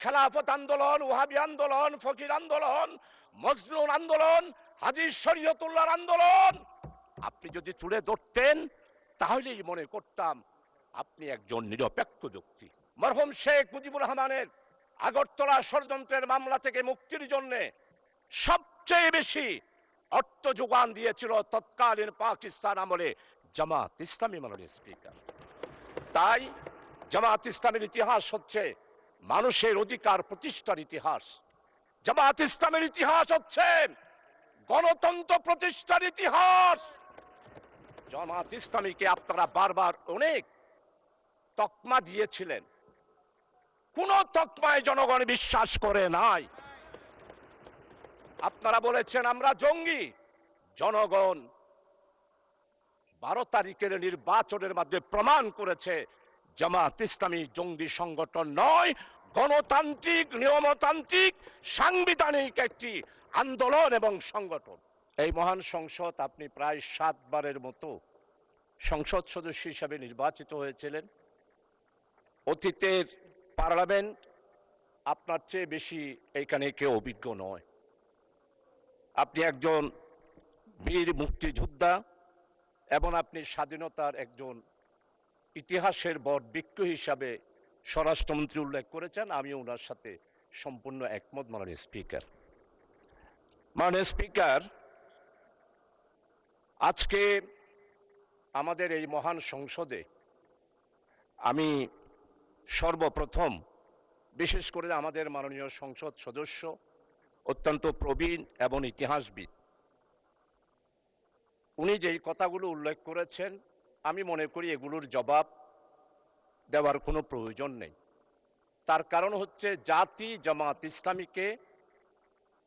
খেলাফত আন্দোলন, ওয়াহাবি আন্দোলন, ফকির আন্দোলন, মজলুন আন্দোলন, হাজী শরীয়তুল্লাহর আন্দোলন আপনি যদি তুলে ধরতেন তাহলেই মনে করতাম আপনি একজন নিরপেক্ষ ব্যক্তি। মরহুম শেখ মুজিবুর রহমানের আগরতলা ষড়যন্ত্রের মামলা থেকে মুক্তির জন্য সবচেয়ে বেশি অর্থ যোগান দিয়েছিল তৎকালীন পাকিস্তান আমলে জামাত ইসলামী। মাননীয় স্পিকার, তাই জামাত ইসলামের ইতিহাস হচ্ছে মানুষের অধিকার প্রতিষ্ঠার ইতিহাস। জামাত ইসলামের ইতিহাস হচ্ছে গণতন্ত্র প্রতিষ্ঠার ইতিহাস। জামাত ইসলামীকে আপনারা বারবার অনেক তকমা দিয়েছিলেন, কোন তকমায় জনগণ বিশ্বাস করে নাই। আপনারা বলেছেন আমরা জঙ্গি। জনগণ 12 তারিখের নির্বাচনের মাধ্যমে প্রমাণ করেছে জামাত ইসলামী জঙ্গি সংগঠন নয়, গণতান্ত্রিক, নিয়মতান্ত্রিক, সাংবিধানিক একটি আন্দোলন এবং সংগঠন। এই মহান সংসদ আপনি প্রায় 7 বারের মতো সংসদ সদস্য হিসাবে নির্বাচিত হয়েছিলেন। অতীতের পার্লামেন্ট আপনার চেয়ে বেশি এখানে কেউ অভিজ্ঞ নয়। আপনি একজন বীর মুক্তিযোদ্ধা এবং আপনি স্বাধীনতার একজন ইতিহাসের বটবৃক্ষ হিসাবে স্বরাষ্ট্রমন্ত্রী উল্লেখ করেছেন। আমি ওনার সাথে সম্পূর্ণ একমত। মাননীয় স্পিকার, আজকে আমাদের এই মহান সংসদে আমি সর্বপ্রথম বিশেষ করে আমাদের মাননীয় সংসদ সদস্য অত্যন্ত প্রবীণ এবং ইতিহাসবিদ, উনি যেই কথাগুলো উল্লেখ করেছেন আমি মনে করি এগুলোর জবাব দেওয়ার কোনো প্রয়োজন নেই। তার কারণ হচ্ছে জাতি জামাত ইসলামীকে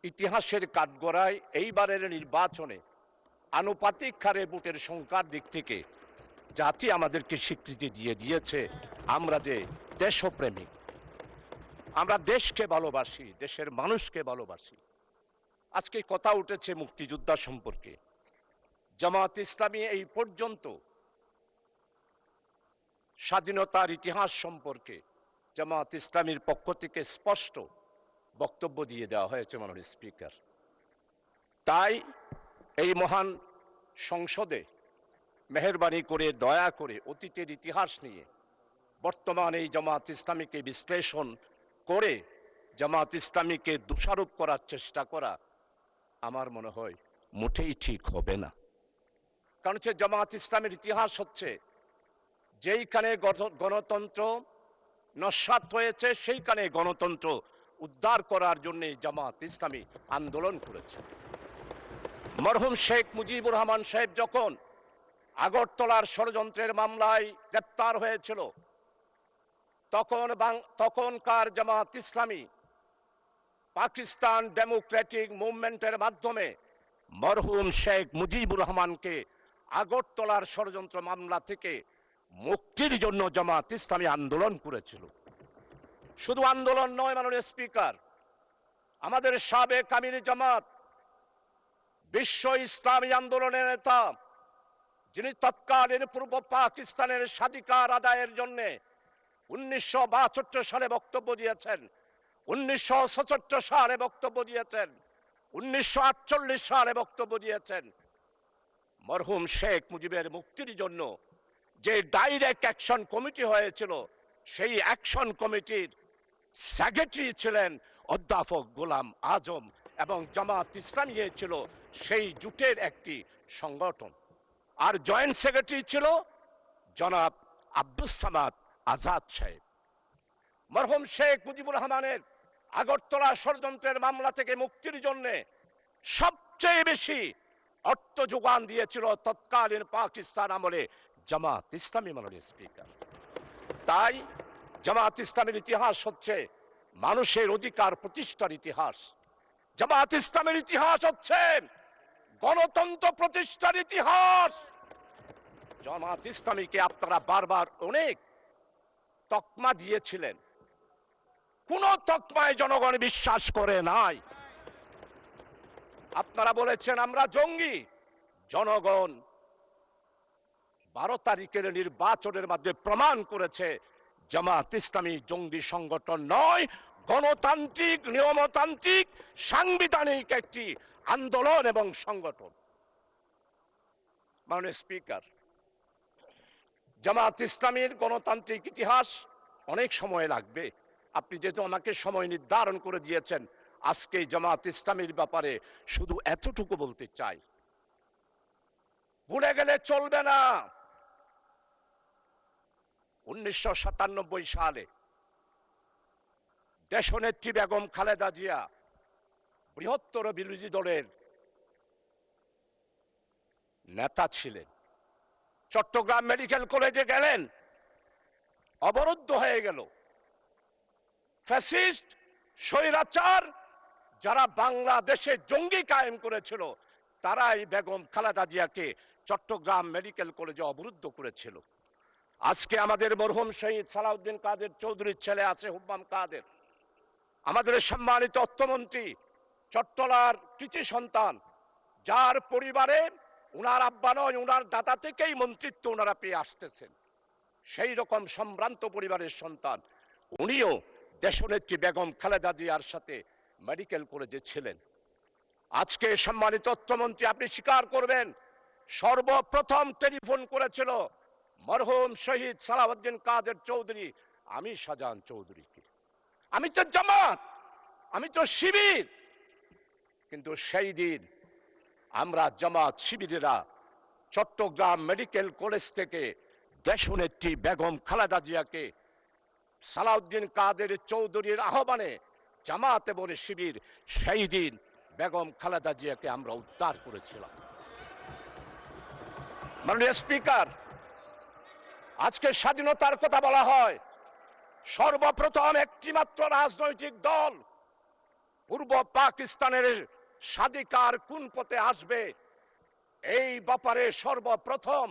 ইতিহাসের কাঠগড়ায় এইবারের নির্বাচনে আনুপাতিক হারে ভোটের সংখ্যার দিক থেকে জাতি আমাদেরকে স্বীকৃতি দিয়ে দিয়েছে আমরা যে দেশপ্রেমিক, আমরা দেশকে ভালোবাসি, দেশের মানুষকে ভালোবাসি। আজকে কথা উঠেছে মুক্তিযোদ্ধা সম্পর্কে। জামাত ইসলামী এই পর্যন্ত স্বাধীনতার ইতিহাস সম্পর্কে জামাত ইসলামীর পক্ষ থেকে স্পষ্ট বক্তব্য দিয়ে দেওয়া হয়েছে মাননীয় স্পিকার। তাই এই মহান সংসদে মেহেরবানি করে দয়া করে অতীতের ইতিহাস নিয়ে বর্তমান এই জামাত ইসলামীকে বিশ্লেষণ করে জামাত ইসলামীকে দোষারোপ করার চেষ্টা করা আমার মনে হয় মোটেই ঠিক হবে না। কারণ হচ্ছে জামাত ইসলামের ইতিহাস হচ্ছে যেইখানে গণতন্ত্র নস্যাৎ হয়েছে সেইখানে গণতন্ত্র উদ্ধার করার জন্য জামাত ইসলামী আন্দোলন করেছে। মরহুম শেখ মুজিবুর রহমান সাহেব যখন আগরতলার ষড়যন্ত্রের মামলায় গ্রেপ্তার হয়েছিল তখনকার জামাত ইসলামী পাকিস্তান ডেমোক্রেটিক মুভমেন্টের মাধ্যমে মরহুম শেখ মুজিবুর রহমানকে আগরতলার ষড়যন্ত্র মামলা থেকে মুক্তির জন্য জামাত ইসলামী আন্দোলন করেছিল। শুধু আন্দোলন নয় মাননীয় স্পিকার, আমাদের সাবেক আমির জামাত বিশ্ব ইসলামী আন্দোলনের নেতা, যিনি তৎকালীন পূর্ব পাকিস্তানের স্বাধিকার আদায়ের জন্য 1962 সালে বক্তব্য দিয়েছেন, 1967 সালে বক্তব্য দিয়েছেন, 1948 সালে বক্তব্য দিয়েছেন। মরহুম শেখ মুজিবের মুক্তির জন্য যে ডাইরেক্ট অ্যাকশন কমিটি হয়েছিল সেই অ্যাকশন কমিটির সেক্রেটারি ছিলেন অধ্যাপক গোলাম আজম এবং জামাত ইসলামী ছিল সেই জোটের একটি সংগঠন। আর জয়েন্ট সেক্রেটারি ছিল জনাব আব্দুস সামাদ আজাদ সাহেব। মরহুম শেখ মুজিবুর রহমানের আগরতলা ষড়যন্ত্রের মামলা থেকে মুক্তির জন্য সবচেয়ে বেশি অর্থ যোগান দিয়েছিল তৎকালীন পাকিস্তান আমলে জামাত ইসলামী। মাননীয় স্পিকার, তাই জামাত ইসলামের ইতিহাস হচ্ছে মানুষের অধিকার প্রতিষ্ঠার ইতিহাস। জামাত ইসলামের ইতিহাস হচ্ছে গণতন্ত্র প্রতিষ্ঠার ইতিহাস। জামাত ইসলামীকে আপনারা বারবার অনেক তকমা দিয়েছিলেন, কোন তকমায় জনগণ বিশ্বাস করে নাই। আপনারা বলেছেন আমরা জঙ্গি। জনগণ 12 তারিখের নির্বাচনের মাধ্যমে প্রমাণ করেছে জামাত ইসলামী জঙ্গি সংগঠন নয়, গণতান্ত্রিক, নিয়মতান্ত্রিক, সাংবিধানিক একটি আন্দোলন এবং সংগঠন। মাননীয় স্পিকার, জামাত ইসলামীর গণতান্ত্রিক ইতিহাস অনেক সময় লাগবে। আপনি যেহেতু আমাকে সময় নির্ধারণ করে দিয়েছেন, আজকে জামাত ইসলামীর ব্যাপারে শুধু এতটুকু বলতে চাই, ভুলে গেলে চলবে না। 1997 সালে দেশনেত্রী বেগম খালেদা জিয়া বৃহত্তর বিরোধী দলের নেতা ছিলেন। চট্টগ্রাম মেডিকেল কলেজে গেলেন, অবরুদ্ধ হয়ে গেল। ফ্যাসিস্ট, স্বৈরাচার যারা বাংলাদেশে জঙ্গি কায়েম করেছিল, তারাই বেগম খালেদা জিয়াকে চট্টগ্রাম মেডিকেল কলেজে অবরুদ্ধ করেছিল। আজকে আমাদের মরহুম শহীদ সালাউদ্দিন কাদের চৌধুরীর ছেলে আছে হুব্বাম কাদের, আমাদের সম্মানিত অর্থমন্ত্রী, চট্টলার কৃতি সন্তান, যার পরিবারে উনার আব্বা নয়, উনার দাদা থেকেই মন্ত্রিত্ব ওনারা পেয়ে আসতেছেন। সেই রকম সম্ভ্রান্ত পরিবারের সন্তান উনিও দেশনেত্রী বেগম খালেদা জিয়ার সাথে মেডিকেল কলেজে ছিলেন। আজকে সম্মানিত অর্থমন্ত্রী, আপনি স্বীকার করবেন, সর্বপ্রথম টেলিফোন করেছিল মরহুম শহীদ সালাউদ্দিন কাদের চৌধুরী আমি শাহজাহান চৌধুরীকে। আমি তো জামাত, আমি তো শিবির, কিন্তু সেই দিন আমরা জামাত শিবিরেরা চট্টগ্রাম মেডিকেল কলেজ থেকে দেশনেত্রী বেগম খালেদা জিয়াকে সালাউদ্দিন কাদের চৌধুরীর আহ্বানে জামাত এবং শিবির সেই দিন বেগম খালেদা জিয়াকে আমরা উদ্ধার করেছিলাম। মাননীয় স্পিকার, আজকে স্বাধীনতার কথা বলা হয়, সর্বপ্রথম একটি মাত্র রাজনৈতিক দল পূর্ব পাকিস্তানের স্বাধিকার কোন পথে আসবে এই ব্যাপারে সর্বপ্রথম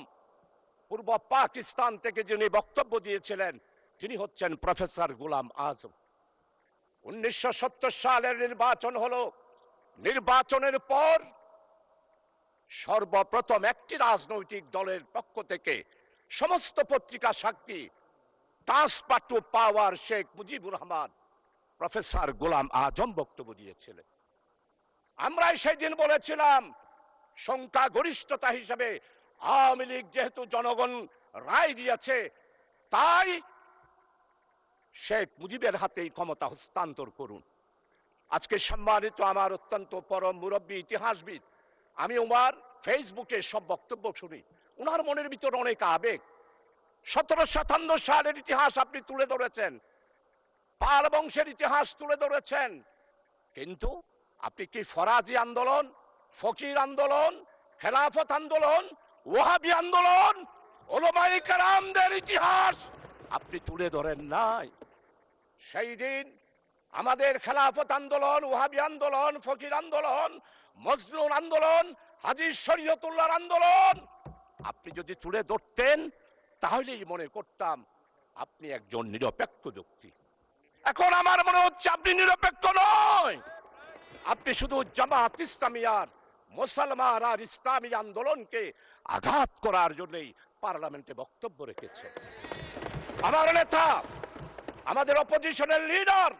পূর্ব পাকিস্তান থেকে যিনি বক্তব্য দিয়েছিলেন তিনি হচ্ছেন প্রফেসর গোলাম আজম। 1970 সালের নির্বাচন হলো, নির্বাচনের পর সর্বপ্রথম একটি রাজনৈতিক দলের পক্ষ থেকে সমস্ত পত্রিকা সাক্ষী transfer to power Sheikh Mujibur Rahman professor Golam Azam বক্তব্য দিয়েছিলেন। আমরাই সেই দিন বলেছিলাম সংখ্যাগরিষ্ঠতা হিসেবে আওয়ামী লীগ যেহেতু জনগণ রায় দিয়েছে, তাই শেখ মুজিবের হাতেই ক্ষমতা হস্তান্তর করুন। আজকে সম্মানিত আমার অত্যন্ত পরম মুরব্বী ইতিহাসবিদ, আমি ওনার ফেসবুকে সব বক্তব্য শুনি, ওনার মনের ভিতর অনেক আবেগ। 1757 সালের ইতিহাস আপনি তুলে ধরেছেন, পাল বংশের ইতিহাস তুলে ধরেছেন, কিন্তু আপনি কি ফরাজি আন্দোলন, ফকির আন্দোলন, খেলাফত আন্দোলন, ওয়াহাবি আন্দোলন, ওলামায়ে কেরামদের ইতিহাস আপনি তুলে ধরেন নাই? সেই দিন আমাদের খেলাফত আন্দোলন, ওয়াহাবি আন্দোলন, ফকির আন্দোলন, মজলুম আন্দোলন, হাজী শরীয়তুল্লাহর আন্দোলন আপনি যদি তুলে ধরতেন তাহলেই মনে করতাম আপনি একজন নিরপেক্ষ ব্যক্তি। এখন আমার মনে হচ্ছে আপনি নিরপেক্ষ নয়, আপনি শুধু জামাত ইসলামিয়ার মুসলমান আর ইসলামী আন্দোলনকে আঘাত করার জন্যই পার্লামেন্টে বক্তব্য রেখেছেন। আমার নেতা, আমাদের অপোজিশনের লিডার,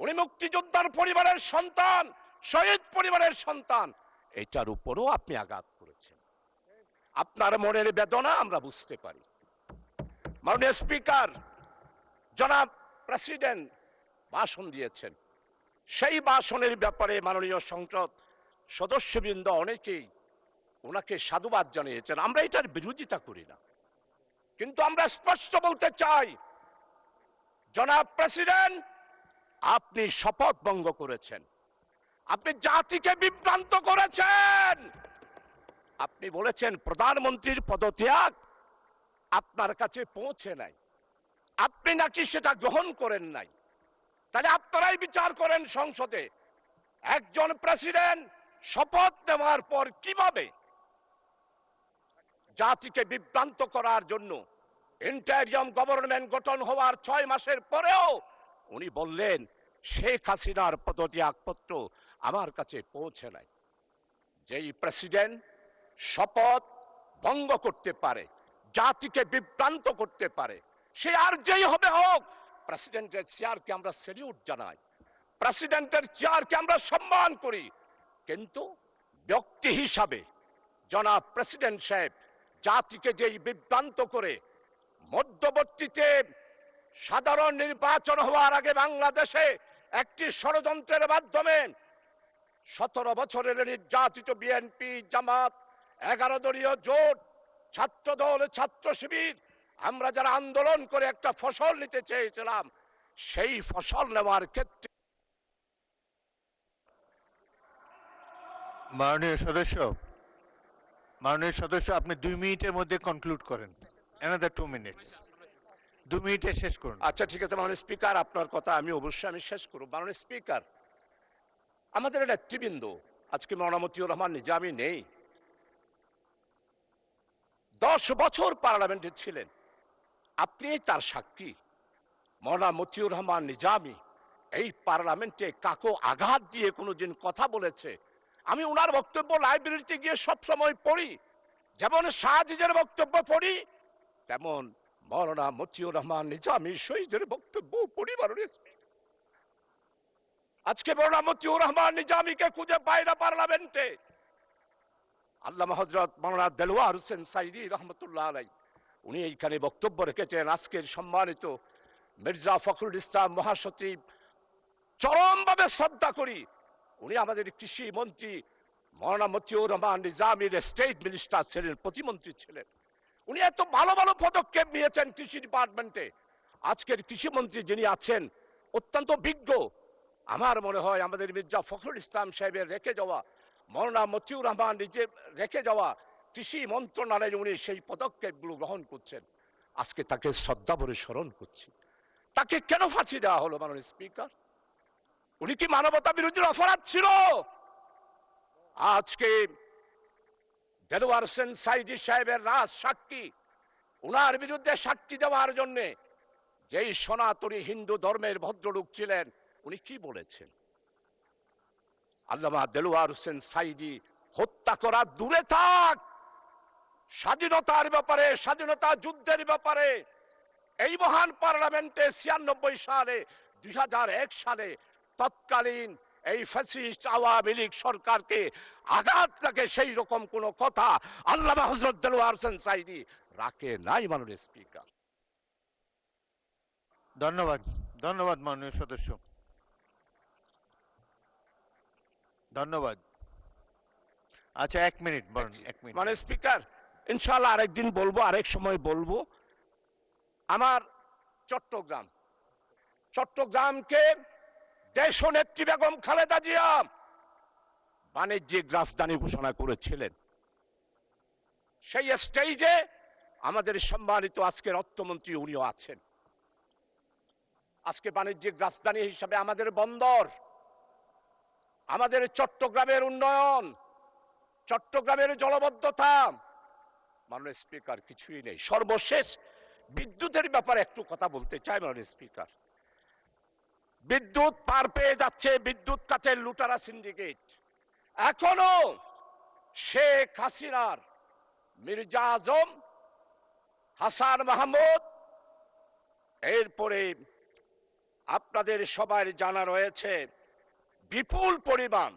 উনি মুক্তিযোদ্ধার পরিবারের সন্তান, শহীদ পরিবারের সন্তান, এটার উপরও আপনি আঘাত করেছেন। আপনার মনের বেদনা আমরা বুঝতে পারি। মাননীয় স্পিকার, জনাব প্রেসিডেন্ট ভাষণ দিয়েছেন, সেই ভাষণের ব্যাপারে মাননীয় সংসদ সদস্যবৃন্দ অনেকেই ওনাকে সাধুবাদ জানিয়েছেন। আমরা এটার বিরোধিতা করি না, কিন্তু আমরা স্পষ্ট বলতে চাই, জনাব প্রেসিডেন্ট, আপনি শপথ ভঙ্গ করেছেন, আপনি জাতিকে বিভ্রান্ত করেছেন। আপনি বলেছেন প্রধানমন্ত্রীর পদত্যাগ আপনার কাছে পৌঁছে নাই, আপনি নাকি সেটা গ্রহণ করেন নাই। তাহলে আপনারাই বিচার করেন সংসদে, একজন প্রেসিডেন্ট শপথ নেওয়ার পর কিভাবে জাতিকে বিভ্রান্ত করার জন্য ইন্টারিয়াম গভর্নমেন্ট গঠন হওয়ার 6 মাসের পরেও উনি বললেন শেখ হাসিনার পদত্যাগপত্র আমার কাছে পৌঁছে নাই। যেই প্রেসিডেন্ট শপথ ভঙ্গ করতে পারে, জাতিকে বিভ্রান্ত করতে পারে, সে আর যেই হবে হোক, প্রেসিডেন্টের চেয়ারকে আমরা স্যালিউট জানাই, প্রেসিডেন্টের চেয়ারকে আমরা সম্মান করি, কিন্তু ব্যক্তি হিসাবে জনাব প্রেসিডেন্ট সাহেব জাতিকে যেই বিভ্রান্ত করে মধ্যবর্তীতে সাধারণ নির্বাচন হওয়ার আগে বাংলাদেশে একটি ষড়যন্ত্রের মাধ্যমে 17 বছরের নির্যাতিত বিএনপি, জামাত, 11 দলীয় জোট, ছাত্রদল, ছাত্র শিবির, আমরা যারা আন্দোলন করে একটা ফসল নিতে চেয়েছিলাম, সেই ফসল নেওয়ার ক্ষেত্রে মাননীয় সদস্য আপনি 2 মিনিটের মধ্যে কনক্লুড করেন। অ্যানাদার 2 মিনিটস, 2 মিনিটে শেষ করুন। আচ্ছা ঠিক আছে মাননীয় স্পিকার, আপনার কথা আমি অবশ্যই শেষ করব। মাননীয় স্পিকার, আমাদের নেতৃবৃন্দ আজকে মওলানা মতিউর রহমান নিজামী নেই, 10 বছর পার্লামেন্টে ছিলেন, আপনি তার সাক্ষী। মওলানা মতিউর রহমান নিজামী এই পার্লামেন্টে কাকো আঘাত দিয়ে কোনোদিন কথা বলেছে? আমি ওনার বক্তব্য লাইব্রেরিতে গিয়ে সবসময় পড়ি, যেমন শাহজিজের বক্তব্য পড়ি, তেমন মওলানা মতিউর রহমান নিজামী শহীদের বক্তব্য পড়ি। মাননীয় স্পিকার, আজকে মওলানা মতিউর রহমান নিজামীকে খুঁজে পায় না পার্লামেন্টে। আল্লামা হযরত মাওলানা দেলোয়ার হোসেন সাইদি রহমতুল্লাহ আলাইহি উনি এইখানে বক্তব্য রেখেছেন। আজকের সম্মানিত মির্জা ফখরুল ইসলাম মহাসচিব চরমভাবে শ্রদ্ধা করি, উনি আমাদের কৃষি মন্ত্রী মওলানা মতিউর রহমান নিজামীর স্টেট মিনিস্টার ছিলেন, প্রতিমন্ত্রী ছিলেন। উনি এত ভালো ভালো পদক্ষেপ নিয়েছেন কৃষি ডিপার্টমেন্টে। আজকের কৃষিমন্ত্রী যিনি আছেন অত্যন্ত বিজ্ঞ। আমার মনে হয় আমাদের মির্জা ফখরুল ইসলাম সাহেবের রেখে যাওয়া, মওলানা মতিউর রহমান নিজে রেখে যাওয়া কৃষি মন্ত্রণালয়ে উনি সেই পদক্ষেপগুলো গ্রহণ করছেন। আজকে তাকে শ্রদ্ধা ভরে স্মরণ করছি। তাকে কেন ফাঁসি দেওয়া হলো মাননীয় স্পিকার? উনি কি মানবতা বিরোধী অপরাধ ছিল? আজকে দেলোয়ার হোসেন সাইদি সাহেবের রাজ সাক্ষী, উনার বিরুদ্ধে সাক্ষী দেওয়ার জন্য যেই সনাতনী হিন্দু ধর্মের ভদ্রলোক ছিলেন, উনি কি বলেছেন? আল্লামা দেলোয়ার হোসেন সাইদি হত্যা করা দূরে থাক, স্বাধীনতার ব্যাপারে, স্বাধীনতা যুদ্ধের ব্যাপারে এই মহান পার্লামেন্টে 96 সালে, 2001 সালে তৎকালীন এই ফ্যাসিস্ট আওয়ামী লীগ সরকারকে আঘাত লাগে সেই রকম কোন কথা আল্লামা হযরত দেলোয়ার হোসেন সাইদি রাখে নাই। মাননীয় স্পিকার, ধন্যবাদ, ধন্যবাদ মাননীয় সদস্য, ধন্যবাদ। আচ্ছা 1 মিনিট বলেন, 1 মিনিট। মাননীয় স্পিকার, ইনশাআল্লাহ আরেকদিন বলবো, আরেক সময় বলবো। আমার চট্টগ্রামকে দেশনেত্রী বেগম খালেদা জিয়া বাণিজ্যিক রাজধানী ঘোষণা করেছিলেন। সেই স্টেজে আমাদের সম্মানিত আজকের অর্থমন্ত্রী উনিও আছেন। আজকে বাণিজ্যিক রাজধানী হিসাবে আমাদের বন্দর, আমাদের চট্টগ্রামের উন্নয়ন, চট্টগ্রামের জলবদ্ধতা, মাননীয় স্পিকার কিছুই নেই। সর্বশেষ বিদ্যুতের ব্যাপারে একটু কথা বলতে চাই মাননীয় স্পিকার। বিদ্যুৎ পার পেয়ে যাচ্ছে বিদ্যুৎ কাটের লুটারা সিন্ডিকেট। এখনো শেখ হাসিনার, মির্জা আজম, হাসান মাহমুদ, এরপরে আপনাদের সবার জানা রয়েছে বিপুল পরিমাণ